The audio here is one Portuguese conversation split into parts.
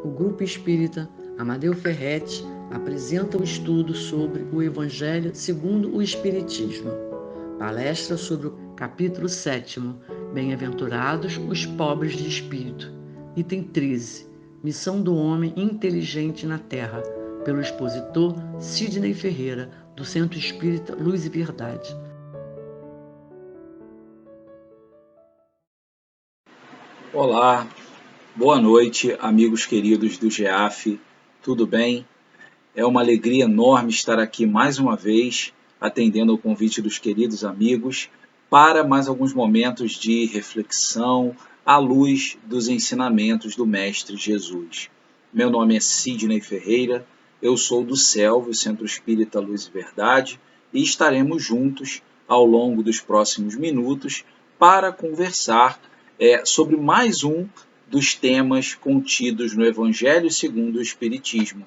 O Grupo Espírita Amadeu Ferretti apresenta o estudo sobre o Evangelho segundo o Espiritismo. Palestra sobre o capítulo 7º, Bem-aventurados os pobres de espírito. Item 13, Missão do Homem Inteligente na Terra, pelo expositor Sidney Ferreira, do Centro Espírita Luz e Verdade. Olá, boa noite, amigos queridos do GEAF, tudo bem? É uma alegria enorme estar aqui mais uma vez, atendendo ao convite dos queridos amigos, para mais alguns momentos de reflexão à luz dos ensinamentos do Mestre Jesus. Meu nome é Sidney Ferreira, eu sou do CELV, Centro Espírita Luz e Verdade, e estaremos juntos ao longo dos próximos minutos para conversar sobre mais um dos temas contidos no Evangelho segundo o Espiritismo,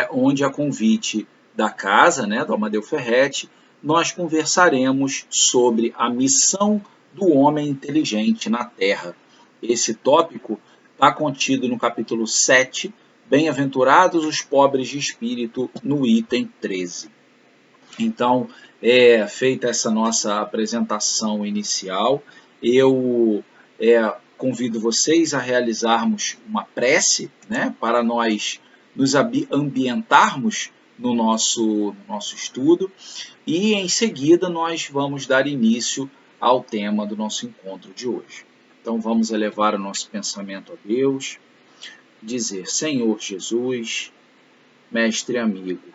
onde a convite da casa, do Amadeu Ferretti, nós conversaremos sobre a missão do homem inteligente na Terra. Esse tópico está contido no capítulo 7, Bem-aventurados os pobres de espírito, no item 13. Então, feita essa nossa apresentação inicial, eu convido vocês a realizarmos uma prece, para nós nos ambientarmos no nosso estudo, e em seguida nós vamos dar início ao tema do nosso encontro de hoje. Então vamos elevar o nosso pensamento a Deus, dizer: Senhor Jesus, Mestre amigo,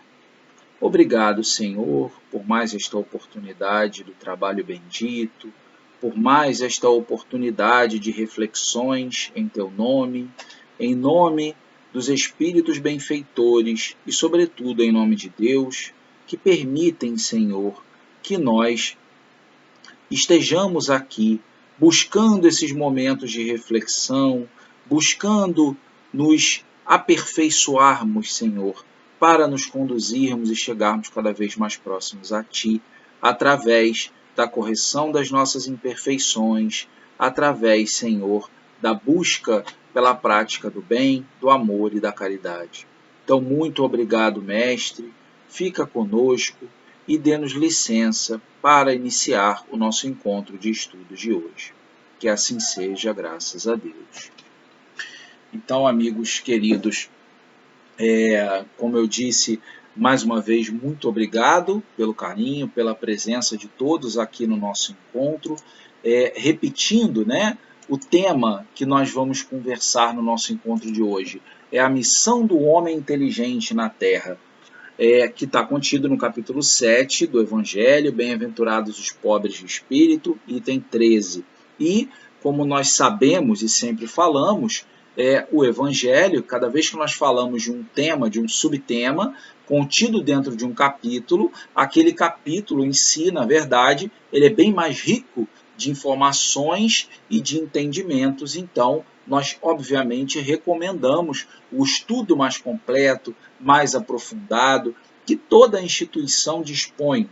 obrigado, Senhor, por mais esta oportunidade do trabalho bendito, por mais esta oportunidade de reflexões em Teu nome, em nome dos Espíritos benfeitores e, sobretudo, em nome de Deus, que permitem, Senhor, que nós estejamos aqui buscando esses momentos de reflexão, buscando nos aperfeiçoarmos, Senhor, para nos conduzirmos e chegarmos cada vez mais próximos a Ti, através da correção das nossas imperfeições, através, Senhor, da busca pela prática do bem, do amor e da caridade. Então, muito obrigado, Mestre, fica conosco e dê-nos licença para iniciar o nosso encontro de estudos de hoje. Que assim seja, graças a Deus. Então, amigos queridos, como eu disse, mais uma vez, muito obrigado pelo carinho, pela presença de todos aqui no nosso encontro. Repetindo, o tema que nós vamos conversar no nosso encontro de hoje é a missão do homem inteligente na Terra, que está contido no capítulo 7 do Evangelho, Bem-aventurados os pobres de espírito, item 13. E, como nós sabemos e sempre falamos, o Evangelho, cada vez que nós falamos de um tema, de um subtema, contido dentro de um capítulo, aquele capítulo em si, na verdade, ele é bem mais rico de informações e de entendimentos. Então, nós, obviamente, recomendamos o estudo mais completo, mais aprofundado, que toda instituição dispõe,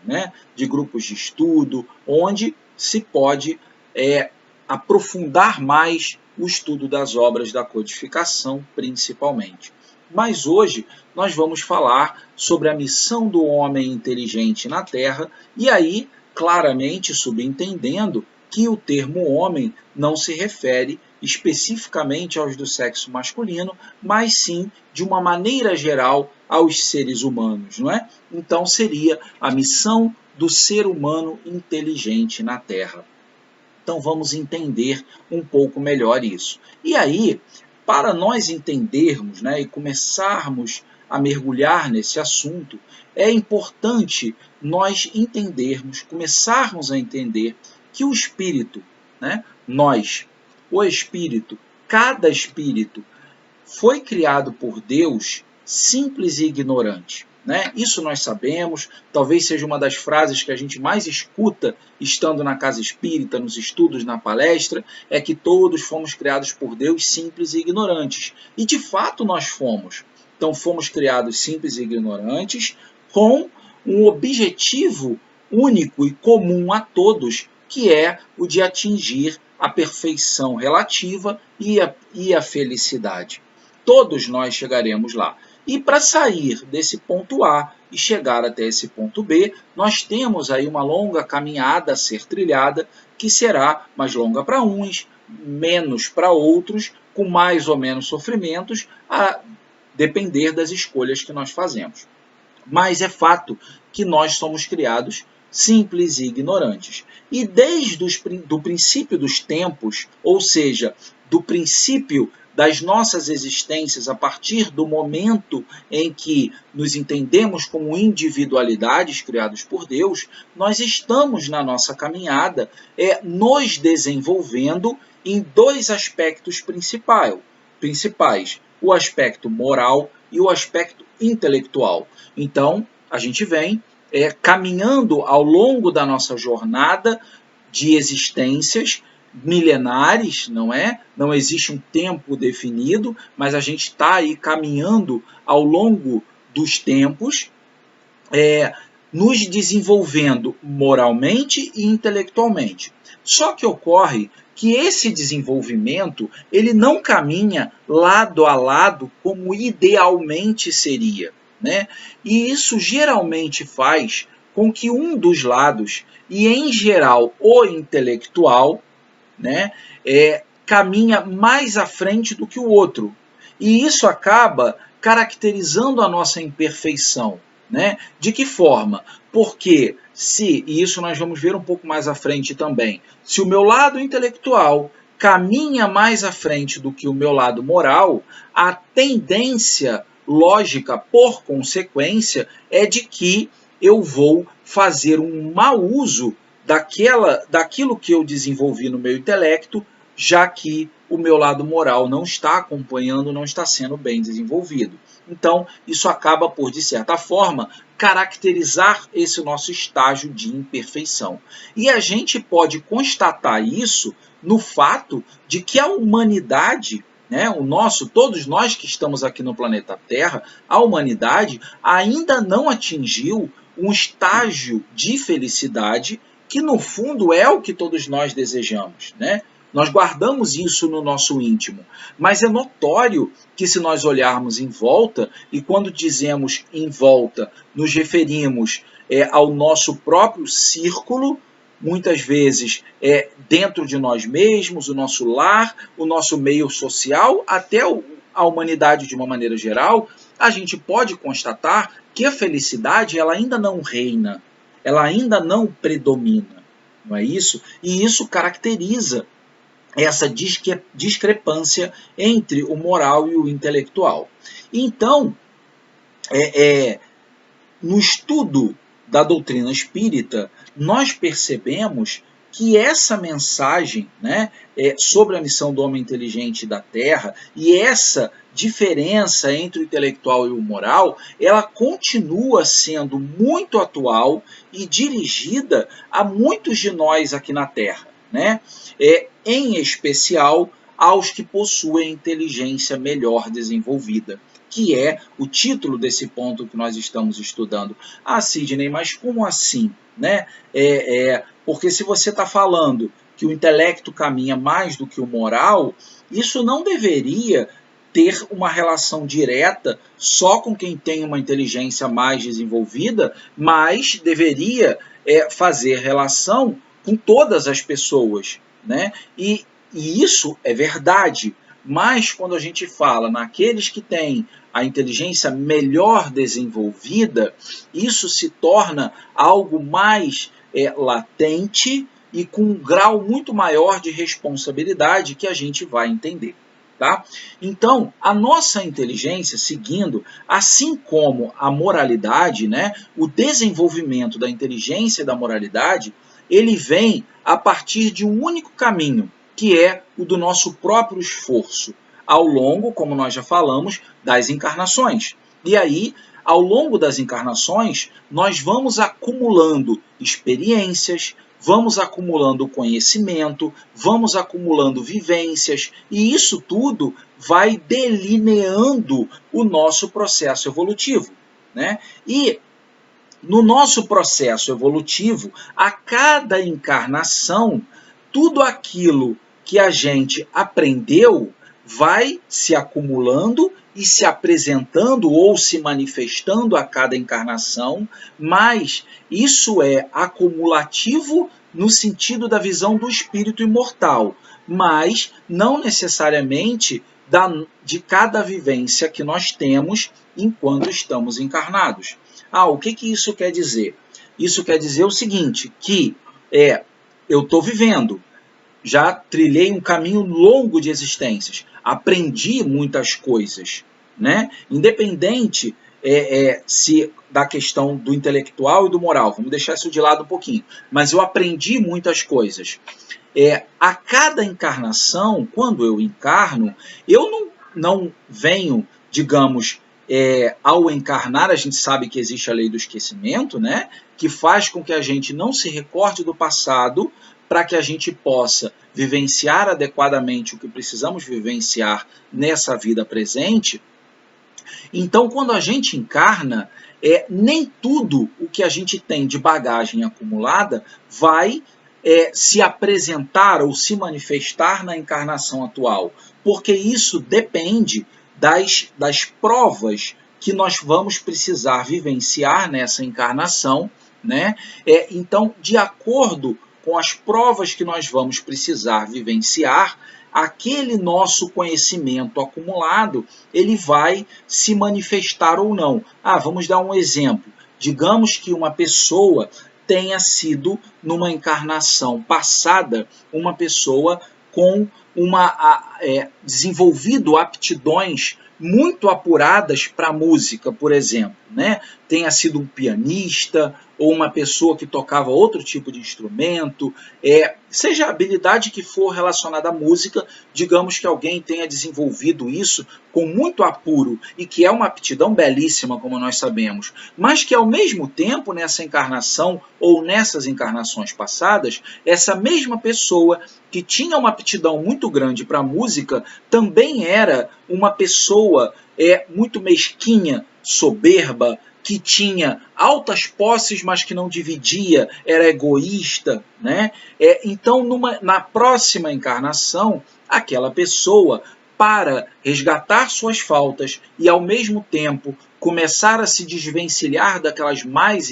de grupos de estudo, onde se pode aprofundar mais o estudo das obras da codificação, principalmente. Mas hoje nós vamos falar sobre a missão do homem inteligente na Terra, e aí, claramente subentendendo que o termo homem não se refere especificamente aos do sexo masculino, mas sim, de uma maneira geral, aos seres humanos, não é? Então seria a missão do ser humano inteligente na Terra. Então vamos entender um pouco melhor isso. E aí, para nós entendermos, e começarmos a mergulhar nesse assunto, é importante nós entendermos, começarmos a entender que o espírito, nós, o espírito, cada espírito, foi criado por Deus simples e ignorante. Isso nós sabemos, talvez seja uma das frases que a gente mais escuta estando na casa espírita, nos estudos, na palestra, é que todos fomos criados por Deus simples e ignorantes. E de fato nós fomos. Então fomos criados simples e ignorantes com um objetivo único e comum a todos, que é o de atingir a perfeição relativa e a felicidade. todos nós chegaremos lá. E para sair desse ponto A e chegar até esse ponto B, nós temos aí uma longa caminhada a ser trilhada, que será mais longa para uns, menos para outros, com mais ou menos sofrimentos, a depender das escolhas que nós fazemos. Mas é fato que nós somos criados simples e ignorantes. E desde o princípio dos tempos, ou seja, do princípio das nossas existências, a partir do momento em que nos entendemos como individualidades criadas por Deus, nós estamos na nossa caminhada nos desenvolvendo em dois aspectos principais, o aspecto moral e o aspecto intelectual. Então, a gente vem caminhando ao longo da nossa jornada de existências milenares, não é? Não existe um tempo definido, mas a gente está aí caminhando ao longo dos tempos, nos desenvolvendo moralmente e intelectualmente. Só que ocorre que esse desenvolvimento ele não caminha lado a lado como idealmente seria, né? E isso geralmente faz com que um dos lados, e em geral o intelectual, né, caminha mais à frente do que o outro. E isso acaba caracterizando a nossa imperfeição. Né? De que forma? Porque e isso nós vamos ver um pouco mais à frente também, se o meu lado intelectual caminha mais à frente do que o meu lado moral, a tendência lógica, por consequência, é de que eu vou fazer um mau uso daquilo que eu desenvolvi no meu intelecto, já que o meu lado moral não está acompanhando, não está sendo bem desenvolvido. Então, isso acaba por, de certa forma, caracterizar esse nosso estágio de imperfeição. E a gente pode constatar isso no fato de que a humanidade, né, todos nós que estamos aqui no planeta Terra, a humanidade ainda não atingiu um estágio de felicidade que, no fundo, é o que todos nós desejamos, né? Nós guardamos isso no nosso íntimo, mas é notório que se nós olharmos em volta, e quando dizemos em volta, nos referimos ao nosso próprio círculo, muitas vezes dentro de nós mesmos, o nosso lar, o nosso meio social, até a humanidade de uma maneira geral, a gente pode constatar que a felicidade ela ainda não reina, ela ainda não predomina, não é isso? E isso caracteriza essa discrepância entre o moral e o intelectual. Então, no estudo da doutrina espírita, nós percebemos que essa mensagem, né, sobre a missão do homem inteligente da Terra e essa diferença entre o intelectual e o moral, ela continua sendo muito atual e dirigida a muitos de nós aqui na Terra, né? Em especial aos que possuem inteligência melhor desenvolvida, que é o título desse ponto que nós estamos estudando. Ah, Sidney, mas como assim? Né? Porque se você está falando que o intelecto caminha mais do que o moral, isso não deveria ter uma relação direta só com quem tem uma inteligência mais desenvolvida, mas deveria fazer relação com todas as pessoas, né? E isso é verdade, mas quando a gente fala naqueles que têm a inteligência melhor desenvolvida, isso se torna algo mais latente e com um grau muito maior de responsabilidade que a gente vai entender. Tá? Então, a nossa inteligência, seguindo, assim como a moralidade, né, o desenvolvimento da inteligência e da moralidade, ele vem a partir de um único caminho, que é o do nosso próprio esforço, ao longo, como nós já falamos, das encarnações. E aí, ao longo das encarnações, nós vamos acumulando experiências, vamos acumulando conhecimento, vamos acumulando vivências, e isso tudo vai delineando o nosso processo evolutivo, né? E no nosso processo evolutivo, a cada encarnação, tudo aquilo que a gente aprendeu vai se acumulando e se apresentando ou se manifestando a cada encarnação, mas isso é acumulativo no sentido da visão do espírito imortal, mas não necessariamente de cada vivência que nós temos enquanto estamos encarnados. O que isso quer dizer? Isso quer dizer o seguinte, que eu estou vivendo, já trilhei um caminho longo de existências, aprendi muitas coisas, né? Independente se da questão do intelectual e do moral, vamos deixar isso de lado um pouquinho, mas eu aprendi muitas coisas. A cada encarnação, quando eu encarno, eu não venho, digamos, ao encarnar, a gente sabe que existe a lei do esquecimento, né? Que faz com que a gente não se recorde do passado, para que a gente possa vivenciar adequadamente o que precisamos vivenciar nessa vida presente. Então, quando a gente encarna, nem tudo o que a gente tem de bagagem acumulada vai se apresentar ou se manifestar na encarnação atual, porque isso depende das provas que nós vamos precisar vivenciar nessa encarnação, né? Então, de acordo com as provas que nós vamos precisar vivenciar, aquele nosso conhecimento acumulado, ele vai se manifestar ou não. Vamos dar um exemplo. Digamos que uma pessoa tenha sido, numa encarnação passada, uma pessoa com desenvolvido aptidões muito apuradas para a música, por exemplo, né? Tenha sido um pianista ou uma pessoa que tocava outro tipo de instrumento, seja a habilidade que for relacionada à música, digamos que alguém tenha desenvolvido isso com muito apuro e que é uma aptidão belíssima, como nós sabemos, mas que ao mesmo tempo, nessa encarnação ou nessas encarnações passadas, essa mesma pessoa que tinha uma aptidão muito grande para a música também era uma pessoa muito mesquinha, soberba, que tinha altas posses, mas que não dividia, era egoísta, né? Então, na próxima encarnação, aquela pessoa, para resgatar suas faltas e, ao mesmo tempo, começar a se desvencilhar daquelas más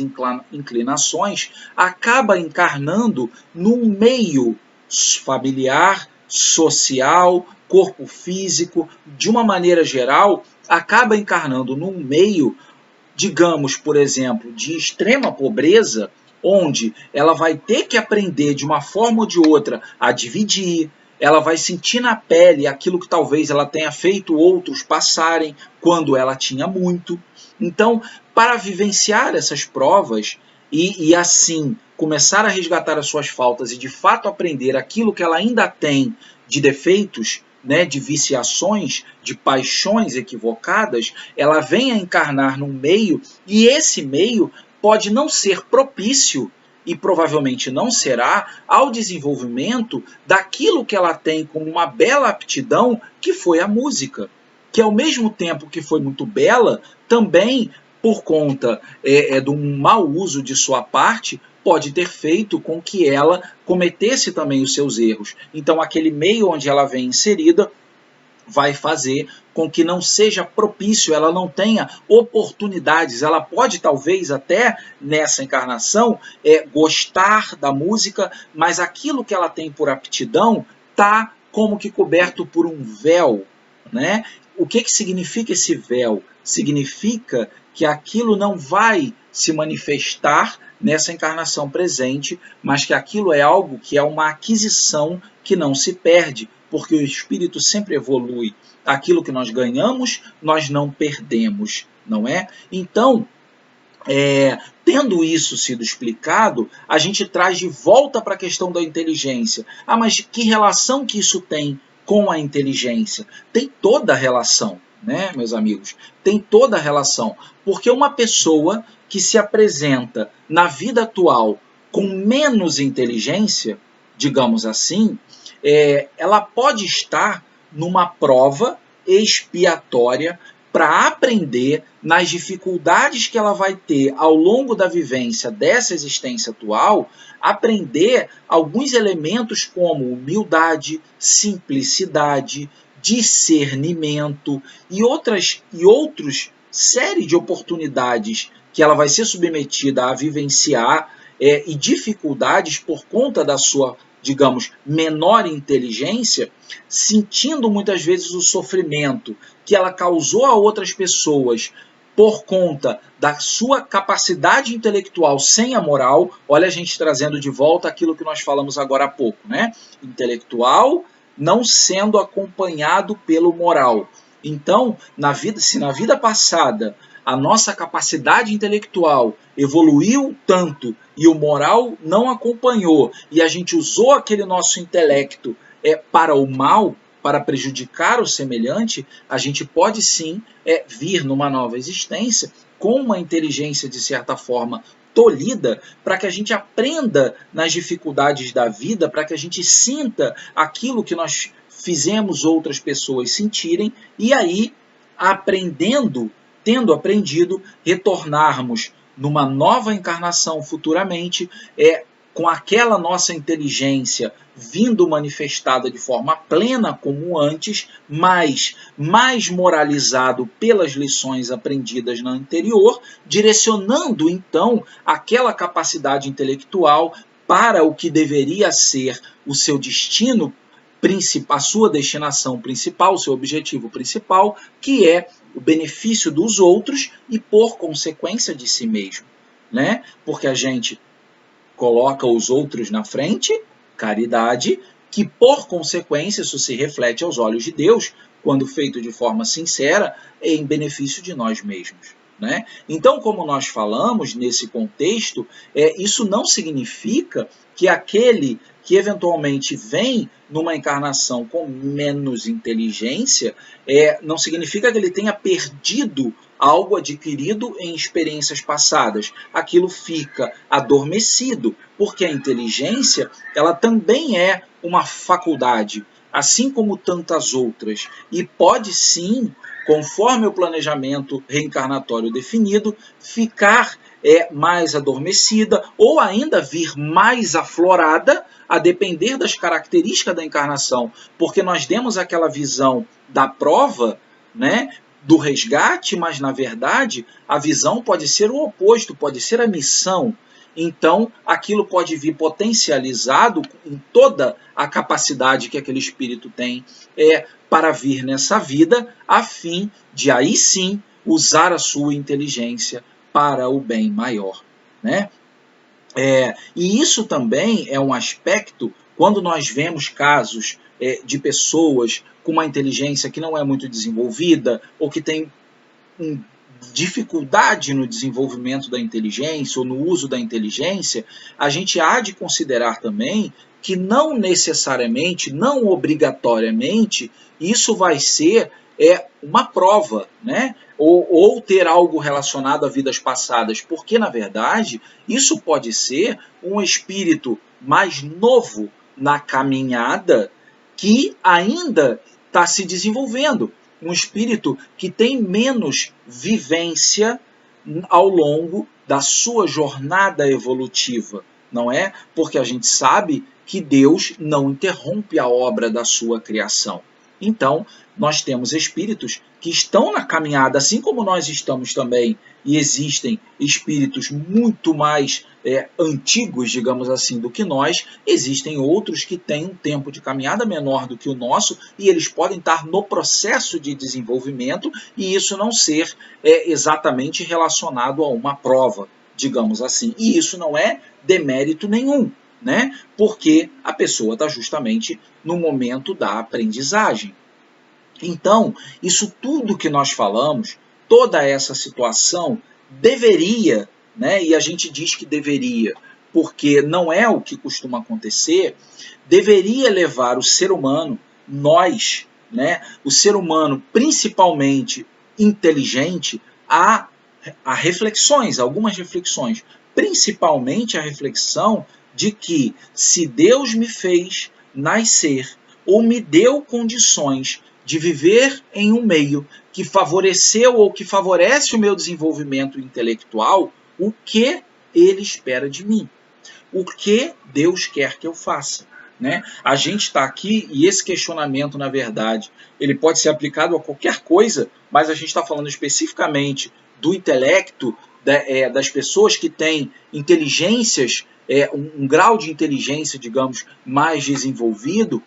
inclinações, acaba encarnando num meio familiar, social, corpo físico, de uma maneira geral, acaba encarnando num meio, digamos, por exemplo, de extrema pobreza, onde ela vai ter que aprender de uma forma ou de outra a dividir, ela vai sentir na pele aquilo que talvez ela tenha feito outros passarem quando ela tinha muito. Então, para vivenciar essas provas e assim começar a resgatar as suas faltas e de fato aprender aquilo que ela ainda tem de defeitos, né, de viciações, de paixões equivocadas, ela vem a encarnar num meio, e esse meio pode não ser propício, e provavelmente não será, ao desenvolvimento daquilo que ela tem como uma bela aptidão, que foi a música, que ao mesmo tempo que foi muito bela, também, por conta de um mau uso de sua parte, pode ter feito com que ela cometesse também os seus erros. Então, aquele meio onde ela vem inserida vai fazer com que não seja propício, ela não tenha oportunidades. Ela pode, talvez, até nessa encarnação, gostar da música, mas aquilo que ela tem por aptidão está como que coberto por um véu, né? O que significa esse véu? Significa que aquilo não vai se manifestar nessa encarnação presente, mas que aquilo é algo que é uma aquisição que não se perde, porque o espírito sempre evolui. Aquilo que nós ganhamos, nós não perdemos, não é? Então, tendo isso sido explicado, a gente traz de volta para a questão da inteligência. Mas que relação que isso tem com a inteligência? Tem toda a relação, né, meus amigos? Tem toda a relação, porque uma pessoa que se apresenta na vida atual com menos inteligência, digamos assim, ela pode estar numa prova expiatória para aprender nas dificuldades que ela vai ter ao longo da vivência dessa existência atual, aprender alguns elementos como humildade, simplicidade, discernimento e outros série de oportunidades que ela vai ser submetida a vivenciar e dificuldades por conta da sua, digamos, menor inteligência, sentindo muitas vezes o sofrimento que ela causou a outras pessoas por conta da sua capacidade intelectual sem a moral. Olha a gente trazendo de volta aquilo que nós falamos agora há pouco, né? Intelectual não sendo acompanhado pelo moral. Então, se na vida passada a nossa capacidade intelectual evoluiu tanto e o moral não acompanhou, e a gente usou aquele nosso intelecto para o mal, para prejudicar o semelhante, a gente pode sim vir numa nova existência com uma inteligência, de certa forma, tolhida, para que a gente aprenda nas dificuldades da vida, para que a gente sinta aquilo que nós fizemos outras pessoas sentirem, e aí, tendo aprendido, retornarmos numa nova encarnação futuramente, com aquela nossa inteligência vindo manifestada de forma plena como antes, mas mais moralizado pelas lições aprendidas na anterior, direcionando então aquela capacidade intelectual para o que deveria ser o seu destino principal, a sua destinação principal, o seu objetivo principal, que é o benefício dos outros e, por consequência, de si mesmo, né? Porque a gente coloca os outros na frente, caridade, que por consequência isso se reflete aos olhos de Deus, quando feito de forma sincera, em benefício de nós mesmos, né? Então, como nós falamos nesse contexto, isso não significa que aquele que eventualmente vem numa encarnação com menos inteligência, não significa que ele tenha perdido algo adquirido em experiências passadas. Aquilo fica adormecido, porque a inteligência ela também é uma faculdade, assim como tantas outras, e pode sim, conforme o planejamento reencarnatório definido, ficar mais adormecida ou ainda vir mais aflorada, a depender das características da encarnação, porque nós demos aquela visão da prova, né, do resgate, mas na verdade a visão pode ser o oposto, pode ser a missão. Então aquilo pode vir potencializado em toda a capacidade que aquele espírito tem para vir nessa vida, a fim de aí sim usar a sua inteligência para o bem maior, né? E isso também é um aspecto, quando nós vemos casos de pessoas com uma inteligência que não é muito desenvolvida, ou que tem dificuldade no desenvolvimento da inteligência, ou no uso da inteligência, a gente há de considerar também que não necessariamente, não obrigatoriamente, isso vai ser uma prova, né? Ou ter algo relacionado a vidas passadas, porque, na verdade, isso pode ser um espírito mais novo na caminhada que ainda está se desenvolvendo, um espírito que tem menos vivência ao longo da sua jornada evolutiva, não é? Porque a gente sabe que Deus não interrompe a obra da sua criação. Então, nós temos espíritos que estão na caminhada, assim como nós estamos também, e existem espíritos muito mais antigos, digamos assim, do que nós, existem outros que têm um tempo de caminhada menor do que o nosso, e eles podem estar no processo de desenvolvimento, e isso não ser exatamente relacionado a uma prova, digamos assim. E isso não é demérito nenhum, né? Porque a pessoa está justamente no momento da aprendizagem. Então, isso tudo que nós falamos, toda essa situação deveria, né, e a gente diz que deveria, porque não é o que costuma acontecer, deveria levar o ser humano, nós, né, o ser humano principalmente inteligente, a reflexões, algumas reflexões, principalmente a reflexão de que se Deus me fez nascer ou me deu condições de viver em um meio que favoreceu ou que favorece o meu desenvolvimento intelectual, o que ele espera de mim? O que Deus quer que eu faça? né? A gente está aqui e esse questionamento, na verdade, ele pode ser aplicado a qualquer coisa, mas a gente está falando especificamente do intelecto, das pessoas que têm inteligências, um grau de inteligência, digamos, mais desenvolvido,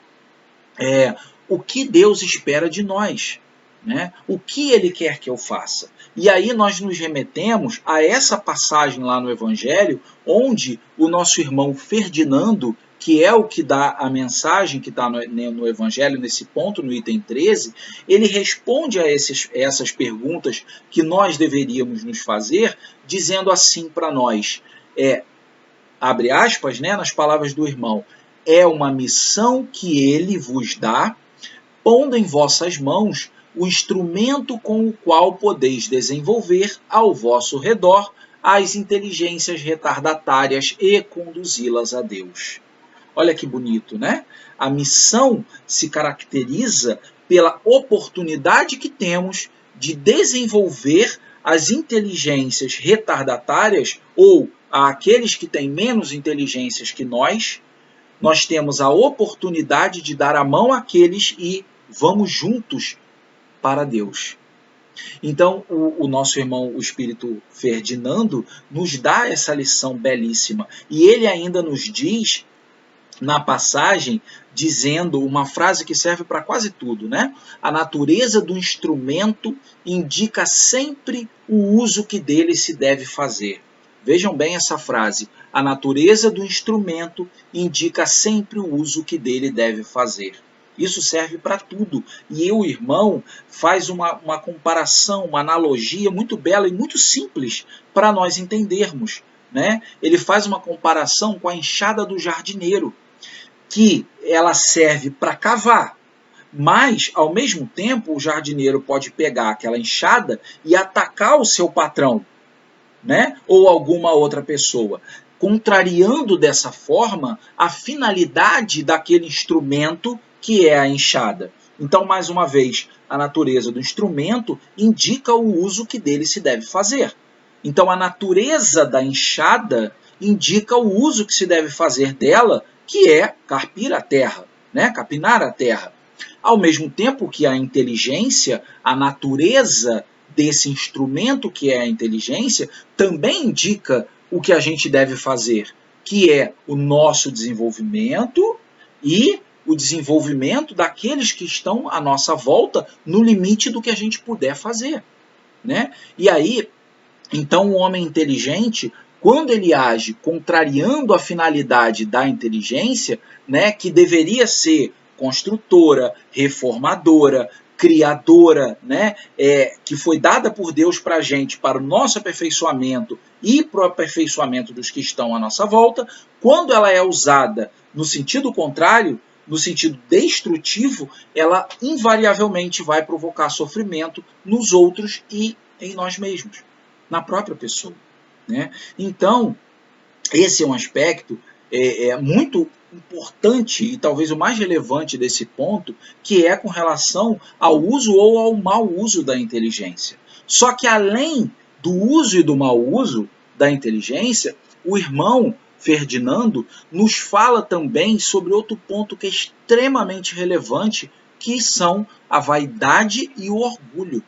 o que Deus espera de nós, né? O que Ele quer que eu faça. E aí nós nos remetemos a essa passagem lá no Evangelho, onde o nosso irmão Ferdinando, que é o que dá a mensagem que está no Evangelho, nesse ponto, no item 13, ele responde a essas perguntas que nós deveríamos nos fazer, dizendo assim para nós, abre aspas, né, nas palavras do irmão, é uma missão que ele vos dá, pondo em vossas mãos o instrumento com o qual podeis desenvolver ao vosso redor as inteligências retardatárias e conduzi-las a Deus. Olha que bonito, né? A missão se caracteriza pela oportunidade que temos de desenvolver as inteligências retardatárias ou aqueles que têm menos inteligências que nós temos a oportunidade de dar a mão àqueles e vamos juntos para Deus. Então, o nosso irmão, o Espírito Ferdinando, nos dá essa lição belíssima. E ele ainda nos diz, na passagem, dizendo uma frase que serve para quase tudo, né? A natureza do instrumento indica sempre o uso que dele se deve fazer. Vejam bem essa frase. A natureza do instrumento indica sempre o uso que dele deve fazer. Isso serve para tudo. E o irmão faz uma comparação, uma analogia muito bela e muito simples para nós entendermos, né? Ele faz uma comparação com a enxada do jardineiro, que ela serve para cavar, mas, ao mesmo tempo, o jardineiro pode pegar aquela enxada e atacar o seu patrão, né? Ou alguma outra pessoa, contrariando dessa forma a finalidade daquele instrumento que é a enxada. Então, mais uma vez, a natureza do instrumento indica o uso que dele se deve fazer. Então, a natureza da enxada indica o uso que se deve fazer dela, que é carpir a terra, né? Capinar a terra. Ao mesmo tempo que a inteligência, a natureza desse instrumento que é a inteligência, também indica o que a gente deve fazer, que é o nosso desenvolvimento e o desenvolvimento daqueles que estão à nossa volta no limite do que a gente puder fazer, né? E aí, então, o homem inteligente, quando ele age contrariando a finalidade da inteligência, né, que deveria ser construtora, reformadora, criadora, né, que foi dada por Deus para a gente, para o nosso aperfeiçoamento e para o aperfeiçoamento dos que estão à nossa volta, quando ela é usada no sentido contrário, no sentido destrutivo, ela invariavelmente vai provocar sofrimento nos outros e em nós mesmos, na própria pessoa, né? Então, esse é um aspecto muito importante e talvez o mais relevante desse ponto, que é com relação ao uso ou ao mau uso da inteligência. Só que além do uso e do mau uso da inteligência, o irmão Ferdinando nos fala também sobre outro ponto que é extremamente relevante, que são a vaidade e o orgulho.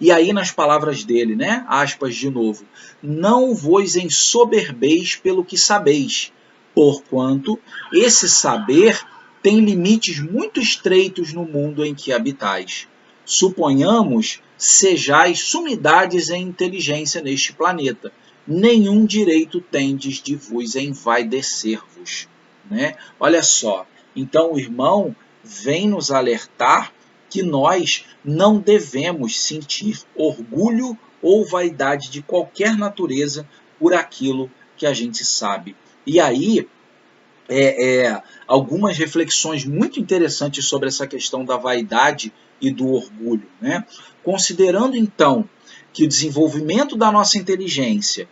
E aí nas palavras dele, né, aspas de novo, não vos ensoberbeis pelo que sabeis, porquanto esse saber tem limites muito estreitos no mundo em que habitais. Suponhamos sejais sumidades em inteligência neste planeta. Nenhum direito tendes de vos envaidecer-vos, né? Olha só, então o irmão vem nos alertar que nós não devemos sentir orgulho ou vaidade de qualquer natureza por aquilo que a gente sabe. E aí, algumas reflexões muito interessantes sobre essa questão da vaidade e do orgulho, né? Considerando, então, que o desenvolvimento da nossa inteligência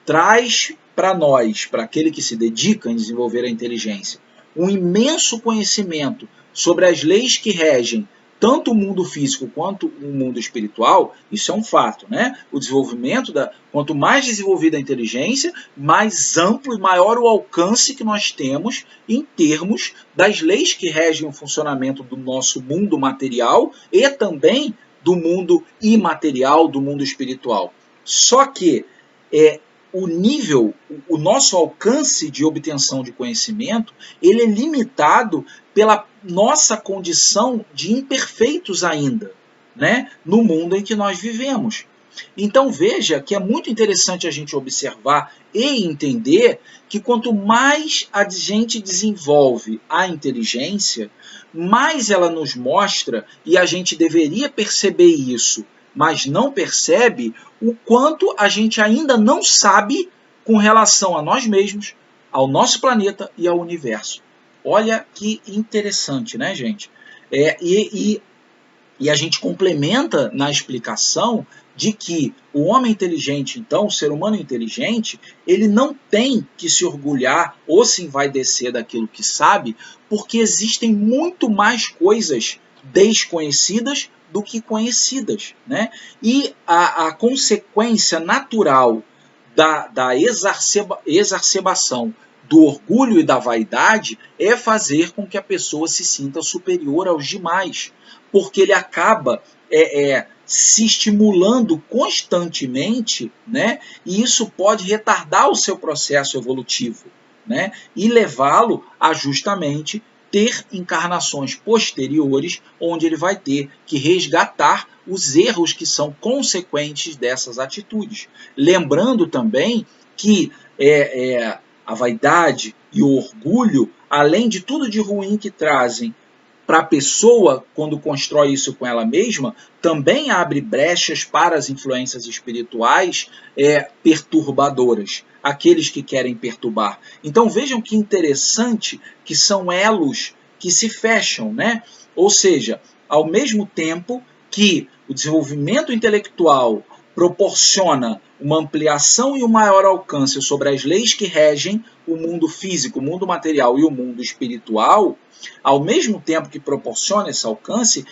traz para nós, para aquele que se dedica em desenvolver a inteligência, um imenso conhecimento sobre as leis que regem tanto o mundo físico quanto o mundo espiritual, isso é um fato, né? O desenvolvimento quanto mais desenvolvida a inteligência, mais amplo e maior o alcance que nós temos em termos das leis que regem o funcionamento do nosso mundo material e também do mundo imaterial, do mundo espiritual. Só que o nível, o nosso alcance de obtenção de conhecimento, ele é limitado pela nossa condição de imperfeitos ainda, né, no mundo em que nós vivemos. Então veja que é muito interessante a gente observar e entender que quanto mais a gente desenvolve a inteligência, mais ela nos mostra, e a gente deveria perceber isso, mas não percebe, o quanto a gente ainda não sabe com relação a nós mesmos, ao nosso planeta e ao universo. Olha que interessante, né, gente? E a gente complementa na explicação de que o homem inteligente, então, o ser humano inteligente, ele não tem que se orgulhar ou se envaidecer daquilo que sabe, porque existem muito mais coisas desconhecidas do que conhecidas, né? E a consequência natural da exacerbação do orgulho e da vaidade é fazer com que a pessoa se sinta superior aos demais, porque ele acaba se estimulando constantemente, né? E isso pode retardar o seu processo evolutivo, né? E levá-lo a justamente ter encarnações posteriores, onde ele vai ter que resgatar os erros que são consequentes dessas atitudes. Lembrando também que a vaidade e o orgulho, além de tudo de ruim que trazem para a pessoa, quando constrói isso com ela mesma, também abre brechas para as influências espirituais perturbadoras, aqueles que querem perturbar. Então vejam que interessante que são elos que se fecham, né? Ou seja, ao mesmo tempo que o desenvolvimento intelectual proporciona uma ampliação e um maior alcance sobre as leis que regem o mundo físico, o mundo material e o mundo espiritual, ao mesmo tempo que proporciona esse alcance,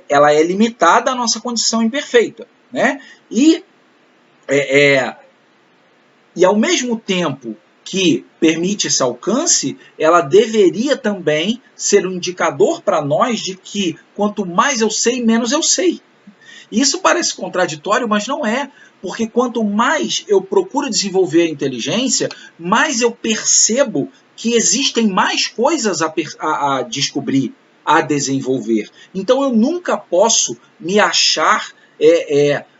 ela é limitada à nossa condição imperfeita, né? E ao mesmo tempo que permite esse alcance, ela deveria também ser um indicador para nós de que quanto mais eu sei, menos eu sei. Isso parece contraditório, mas não é, porque quanto mais eu procuro desenvolver a inteligência, mais eu percebo que existem mais coisas a descobrir, a desenvolver. Então eu nunca posso me achar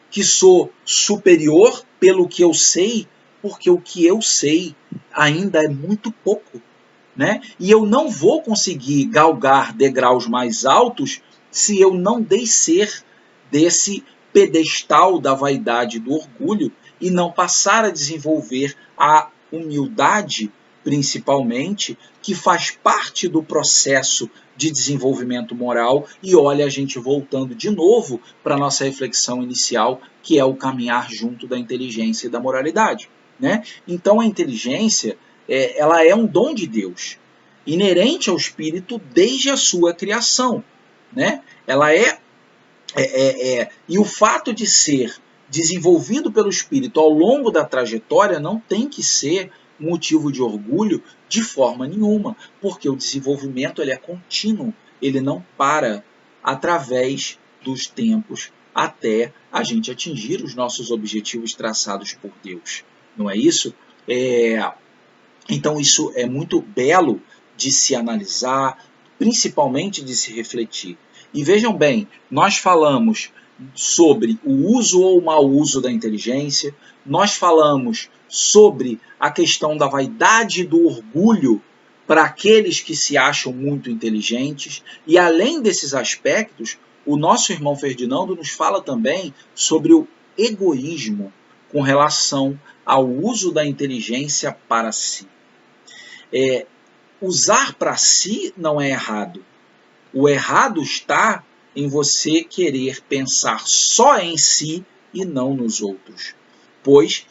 que sou superior pelo que eu sei, porque o que eu sei ainda é muito pouco, né? E eu não vou conseguir galgar degraus mais altos se eu não descer desse pedestal da vaidade e do orgulho e não passar a desenvolver a humildade, principalmente, que faz parte do processo de desenvolvimento moral. E olha a gente voltando de novo para a nossa reflexão inicial, que é o caminhar junto da inteligência e da moralidade, né? Então a inteligência ela é um dom de Deus, inerente ao espírito desde a sua criação, né? Ela e o fato de ser desenvolvido pelo espírito ao longo da trajetória não tem que ser motivo de orgulho de forma nenhuma, porque o desenvolvimento ele é contínuo, ele não para através dos tempos até a gente atingir os nossos objetivos traçados por Deus. Não é isso? Então isso é muito belo de se analisar, principalmente de se refletir. E vejam bem, nós falamos sobre o uso ou o mau uso da inteligência, nós falamos sobre a questão da vaidade e do orgulho para aqueles que se acham muito inteligentes, e além desses aspectos, o nosso irmão Ferdinando nos fala também sobre o egoísmo com relação ao uso da inteligência para si. Usar para si não é errado. O errado está em você querer pensar só em si e não nos outros. Pois,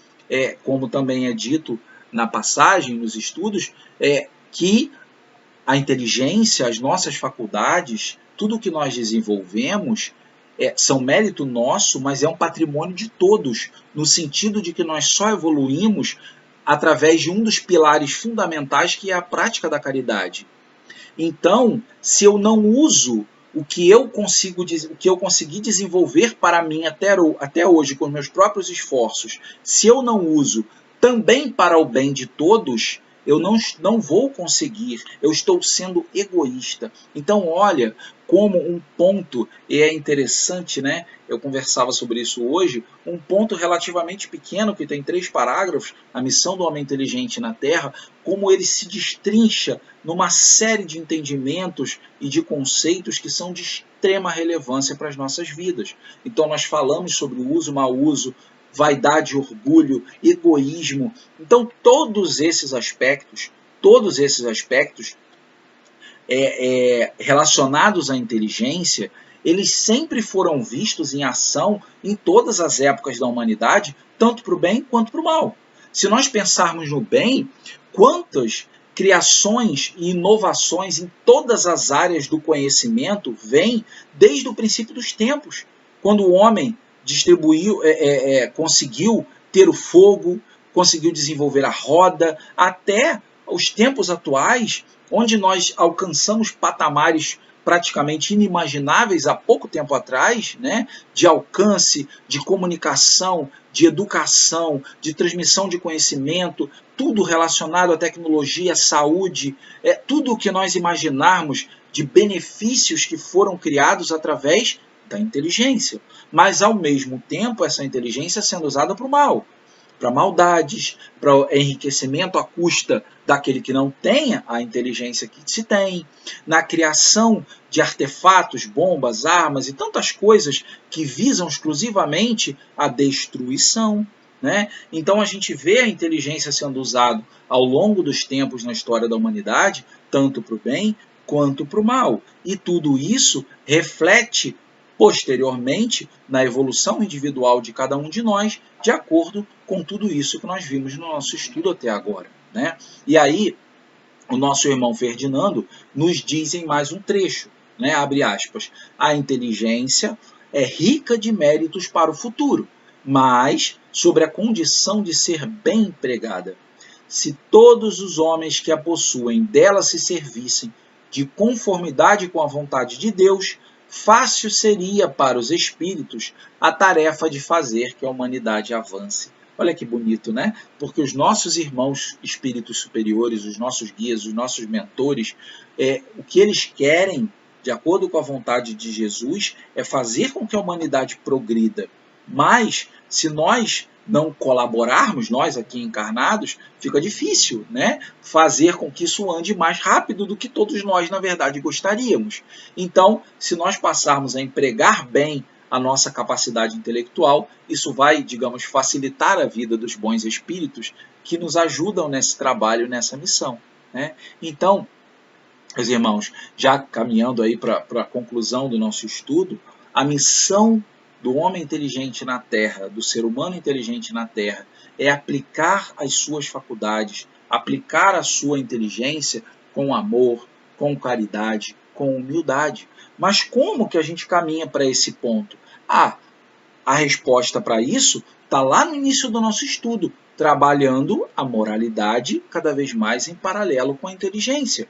como também é dito na passagem, nos estudos, que a inteligência, as nossas faculdades, tudo que nós desenvolvemos são mérito nosso, mas é um patrimônio de todos, no sentido de que nós só evoluímos através de um dos pilares fundamentais, que é a prática da caridade. Então, se eu não uso o que eu consegui desenvolver para mim até hoje com os meus próprios esforços, se eu não uso também para o bem de todos, eu não vou conseguir, eu estou sendo egoísta. Então, olha como um ponto, e é interessante, né? Eu conversava sobre isso hoje, um ponto relativamente pequeno, que tem 3 parágrafos, a missão do homem inteligente na Terra, como ele se destrincha numa série de entendimentos e de conceitos que são de extrema relevância para as nossas vidas. Então, nós falamos sobre o uso, mau uso, vaidade, orgulho, egoísmo. Então, todos esses aspectos relacionados à inteligência, eles sempre foram vistos em ação em todas as épocas da humanidade, tanto para o bem quanto para o mal. Se nós pensarmos no bem, quantas criações e inovações em todas as áreas do conhecimento vêm desde o princípio dos tempos, quando o homem conseguiu ter o fogo, conseguiu desenvolver a roda, até os tempos atuais, onde nós alcançamos patamares praticamente inimagináveis há pouco tempo atrás, né, de alcance, de comunicação, de educação, de transmissão de conhecimento, tudo relacionado à tecnologia, à saúde, tudo o que nós imaginarmos de benefícios que foram criados através da inteligência. Mas, ao mesmo tempo, essa inteligência sendo usada para o mal, para maldades, para enriquecimento à custa daquele que não tenha a inteligência que se tem, na criação de artefatos, bombas, armas e tantas coisas que visam exclusivamente a destruição, né? Então a gente vê a inteligência sendo usada ao longo dos tempos na história da humanidade, tanto para o bem quanto para o mal. E tudo isso reflete posteriormente na evolução individual de cada um de nós, de acordo com tudo isso que nós vimos no nosso estudo até agora, né? E aí, o nosso irmão Ferdinando nos diz em mais um trecho, né? Abre aspas, a inteligência é rica de méritos para o futuro, mas sobre a condição de ser bem empregada. Se todos os homens que a possuem dela se servissem de conformidade com a vontade de Deus, fácil seria para os espíritos a tarefa de fazer que a humanidade avance. Olha que bonito, né? Porque os nossos irmãos espíritos superiores, os nossos guias, os nossos mentores, o que eles querem, de acordo com a vontade de Jesus, é fazer com que a humanidade progrida. Mas, se nós não colaborarmos, nós aqui encarnados, fica difícil, né? Fazer com que isso ande mais rápido do que todos nós, na verdade, gostaríamos. Então, se nós passarmos a empregar bem a nossa capacidade intelectual, isso vai, digamos, facilitar a vida dos bons espíritos que nos ajudam nesse trabalho, nessa missão, né? Então, meus irmãos, já caminhando aí para a conclusão do nosso estudo, a missão do homem inteligente na Terra, do ser humano inteligente na Terra, é aplicar as suas faculdades, aplicar a sua inteligência com amor, com caridade, com humildade. Mas como que a gente caminha para esse ponto? A resposta para isso está lá no início do nosso estudo, trabalhando a moralidade cada vez mais em paralelo com a inteligência.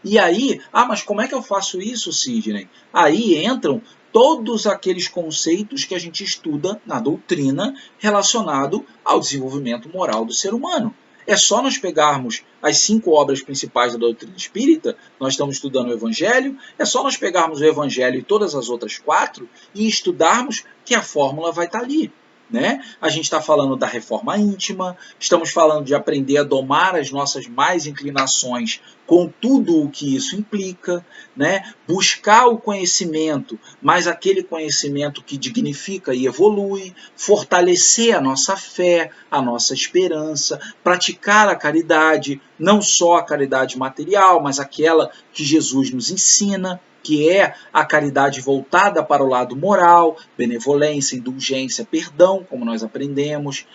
E aí, mas como é que eu faço isso, Sidney? Aí entram todos aqueles conceitos que a gente estuda na doutrina relacionado ao desenvolvimento moral do ser humano. É só nós pegarmos as 5 obras principais da doutrina espírita, nós estamos estudando o Evangelho, é só nós pegarmos o Evangelho e todas as outras 4 e estudarmos que a fórmula vai estar ali, né? A gente está falando da reforma íntima, estamos falando de aprender a domar as nossas más inclinações com tudo o que isso implica, né? Buscar o conhecimento, mas aquele conhecimento que dignifica e evolui, fortalecer a nossa fé, a nossa esperança, praticar a caridade, não só a caridade material, mas aquela que Jesus nos ensina, que é a caridade voltada para o lado moral, benevolência, indulgência, perdão, como nós aprendemos,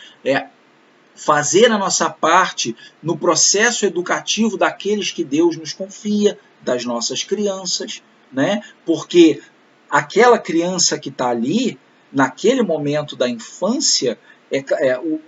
fazer a nossa parte no processo educativo daqueles que Deus nos confia, das nossas crianças, né? Porque aquela criança que está ali, naquele momento da infância,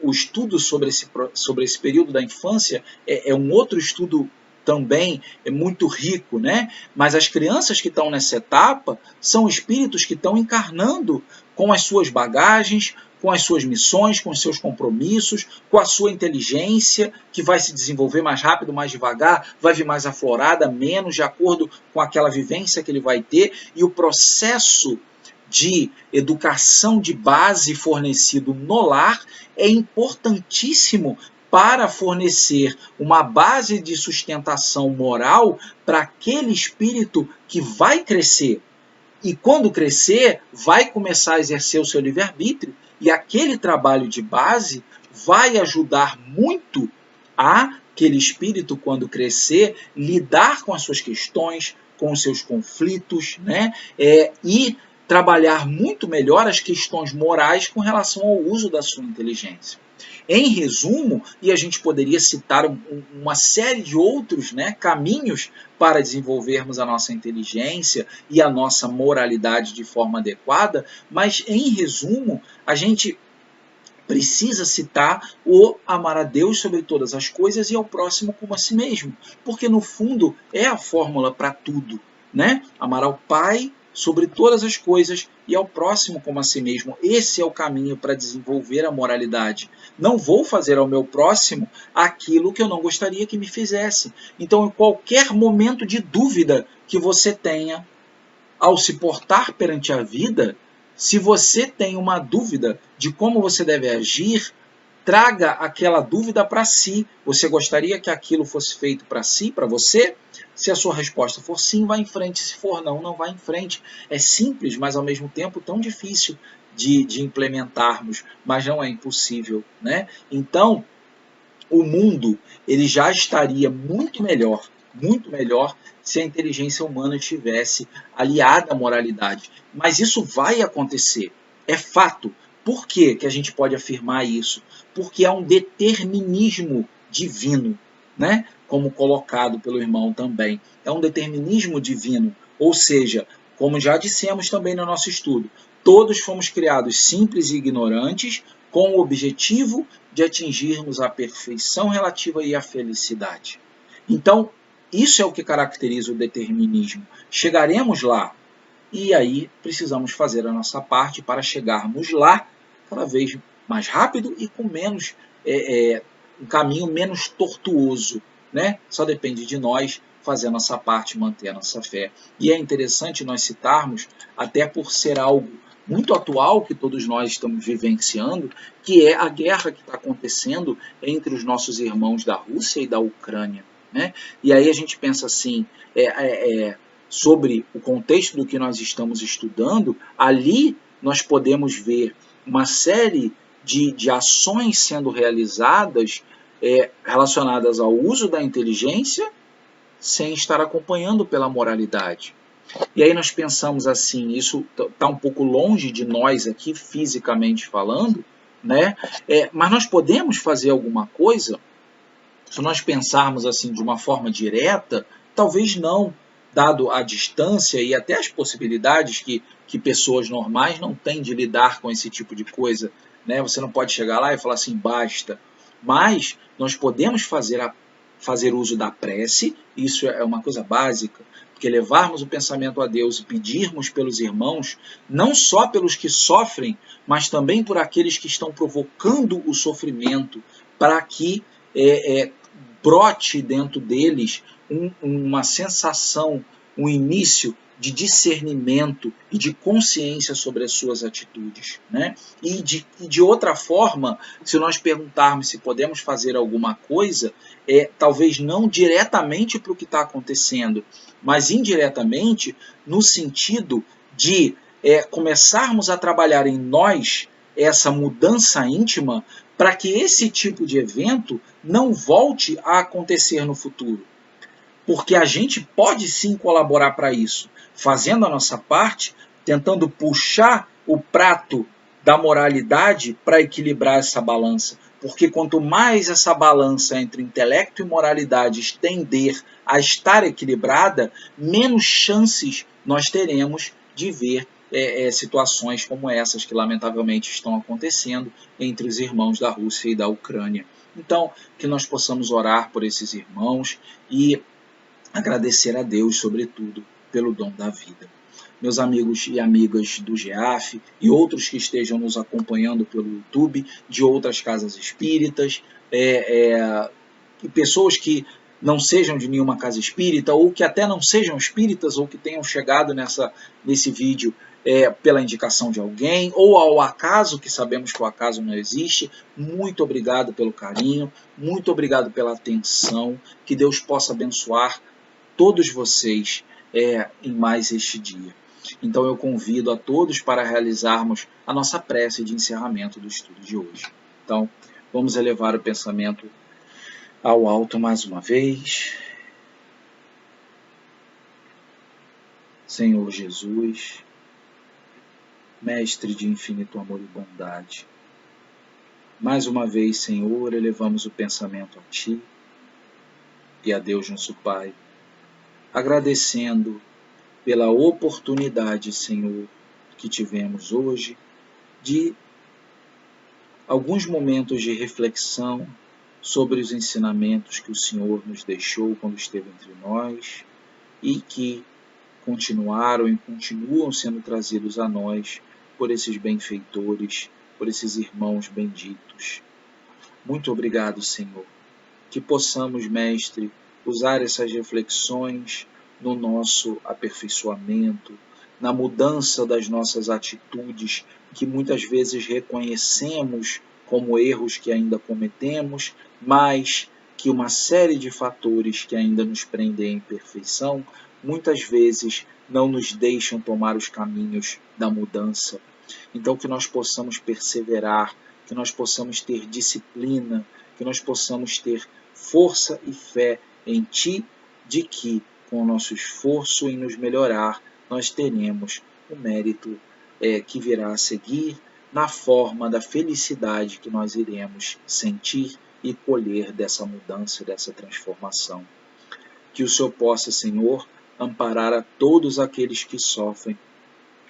o estudo sobre esse período da infância é um outro estudo também muito rico, né? Mas as crianças que estão nessa etapa são espíritos que estão encarnando com as suas bagagens, com as suas missões, com os seus compromissos, com a sua inteligência, que vai se desenvolver mais rápido, mais devagar, vai vir mais aflorada, menos, de acordo com aquela vivência que ele vai ter, e o processo de educação de base fornecido no lar é importantíssimo para fornecer uma base de sustentação moral para aquele espírito que vai crescer. E quando crescer, vai começar a exercer o seu livre-arbítrio, e aquele trabalho de base vai ajudar muito aquele espírito, quando crescer, lidar com as suas questões, com os seus conflitos, né? E trabalhar muito melhor as questões morais com relação ao uso da sua inteligência. Em resumo, e a gente poderia citar uma série de outros, né, caminhos para desenvolvermos a nossa inteligência e a nossa moralidade de forma adequada, mas em resumo, a gente precisa citar o amar a Deus sobre todas as coisas e ao próximo como a si mesmo, porque no fundo é a fórmula para tudo, né? Amar ao Pai sobre todas as coisas e ao próximo como a si mesmo. Esse é o caminho para desenvolver a moralidade. Não vou fazer ao meu próximo aquilo que eu não gostaria que me fizesse. Então, em qualquer momento de dúvida que você tenha ao se portar perante a vida, se você tem uma dúvida de como você deve agir, traga aquela dúvida para si. Você gostaria que aquilo fosse feito para si, para você? Se a sua resposta for sim, vá em frente. Se for não, não vá em frente. É simples, mas ao mesmo tempo tão difícil de implementarmos, mas não é impossível, né? Então, o mundo ele já estaria muito melhor, se a inteligência humana estivesse aliada à moralidade. Mas isso vai acontecer, é fato. Por que a gente pode afirmar isso? Porque há um determinismo divino, né? Como colocado pelo irmão também. É um determinismo divino, ou seja, como já dissemos também no nosso estudo, todos fomos criados simples e ignorantes, com o objetivo de atingirmos a perfeição relativa e a felicidade. Então, isso é o que caracteriza o determinismo. Chegaremos lá, e aí precisamos fazer a nossa parte para chegarmos lá cada vez mais rápido e com menos um caminho menos tortuoso, né? Só depende de nós fazer a nossa parte, manter a nossa fé. E é interessante nós citarmos, até por ser algo muito atual que todos nós estamos vivenciando, que é a guerra que está acontecendo entre os nossos irmãos da Rússia e da Ucrânia, né? E aí a gente pensa assim, sobre o contexto do que nós estamos estudando, ali nós podemos ver uma série de ações sendo realizadas relacionadas ao uso da inteligência sem estar acompanhando pela moralidade. E aí nós pensamos assim, isso está um pouco longe de nós aqui, fisicamente falando, né? Mas nós podemos fazer alguma coisa, se nós pensarmos assim de uma forma direta, talvez não, dado a distância e até as possibilidades que pessoas normais não têm de lidar com esse tipo de coisa, né? Você não pode chegar lá e falar assim, basta. Mas nós podemos fazer uso da prece, isso é uma coisa básica, porque levarmos o pensamento a Deus e pedirmos pelos irmãos, não só pelos que sofrem, mas também por aqueles que estão provocando o sofrimento, para que brote dentro deles uma sensação, um início de discernimento e de consciência sobre as suas atitudes, né? E de outra forma, se nós perguntarmos se podemos fazer alguma coisa, talvez não diretamente para o que está acontecendo, mas indiretamente no sentido de começarmos a trabalhar em nós essa mudança íntima para que esse tipo de evento não volte a acontecer no futuro. Porque a gente pode sim colaborar para isso, fazendo a nossa parte, tentando puxar o prato da moralidade para equilibrar essa balança. Porque quanto mais essa balança entre intelecto e moralidade tender a estar equilibrada, menos chances nós teremos de ver situações como essas que lamentavelmente estão acontecendo entre os irmãos da Rússia e da Ucrânia. Então, que nós possamos orar por esses irmãos e agradecer a Deus, sobretudo, pelo dom da vida. Meus amigos e amigas do GEAF e outros que estejam nos acompanhando pelo YouTube, de outras casas espíritas, e pessoas que não sejam de nenhuma casa espírita, ou que até não sejam espíritas, ou que tenham chegado nesse vídeo pela indicação de alguém, ou ao acaso, que sabemos que o acaso não existe. Muito obrigado pelo carinho, muito obrigado pela atenção, que Deus possa abençoar todos vocês em mais este dia. Então eu convido a todos para realizarmos a nossa prece de encerramento do estudo de hoje. Então, vamos elevar o pensamento ao alto mais uma vez. Senhor Jesus, Mestre de infinito amor e bondade, mais uma vez, Senhor, elevamos o pensamento a Ti e a Deus nosso Pai, agradecendo pela oportunidade, Senhor, que tivemos hoje de alguns momentos de reflexão sobre os ensinamentos que o Senhor nos deixou quando esteve entre nós e que continuaram e continuam sendo trazidos a nós por esses benfeitores, por esses irmãos benditos. Muito obrigado, Senhor. Que possamos, Mestre, usar essas reflexões no nosso aperfeiçoamento, na mudança das nossas atitudes, que muitas vezes reconhecemos como erros que ainda cometemos, mas que uma série de fatores que ainda nos prendem à imperfeição, muitas vezes não nos deixam tomar os caminhos da mudança. Então que nós possamos perseverar, que nós possamos ter disciplina, que nós possamos ter força e fé em Ti, de que, com o nosso esforço em nos melhorar, nós teremos o mérito que virá a seguir na forma da felicidade que nós iremos sentir e colher dessa mudança, dessa transformação. Que o Senhor possa, Senhor, amparar a todos aqueles que sofrem,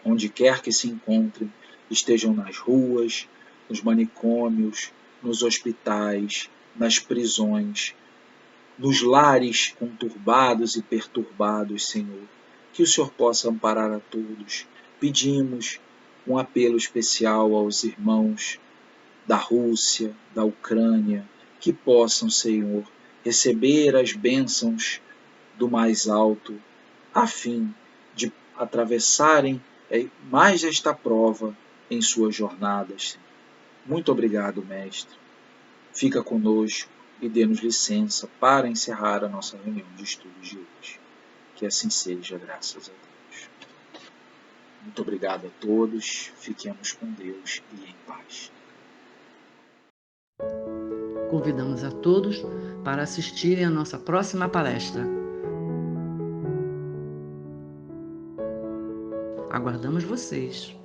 onde quer que se encontrem, estejam nas ruas, nos manicômios, nos hospitais, nas prisões, nos lares conturbados e perturbados, Senhor. Que o Senhor possa amparar a todos. Pedimos um apelo especial aos irmãos da Rússia, da Ucrânia, que possam, Senhor, receber as bênçãos do mais alto, a fim de atravessarem mais esta prova em suas jornadas. Muito obrigado, Mestre. Fica conosco e dê-nos licença para encerrar a nossa reunião de estudos de hoje. Que assim seja, graças a Deus. Muito obrigado a todos, fiquemos com Deus e em paz. Convidamos a todos para assistirem à nossa próxima palestra. Aguardamos vocês!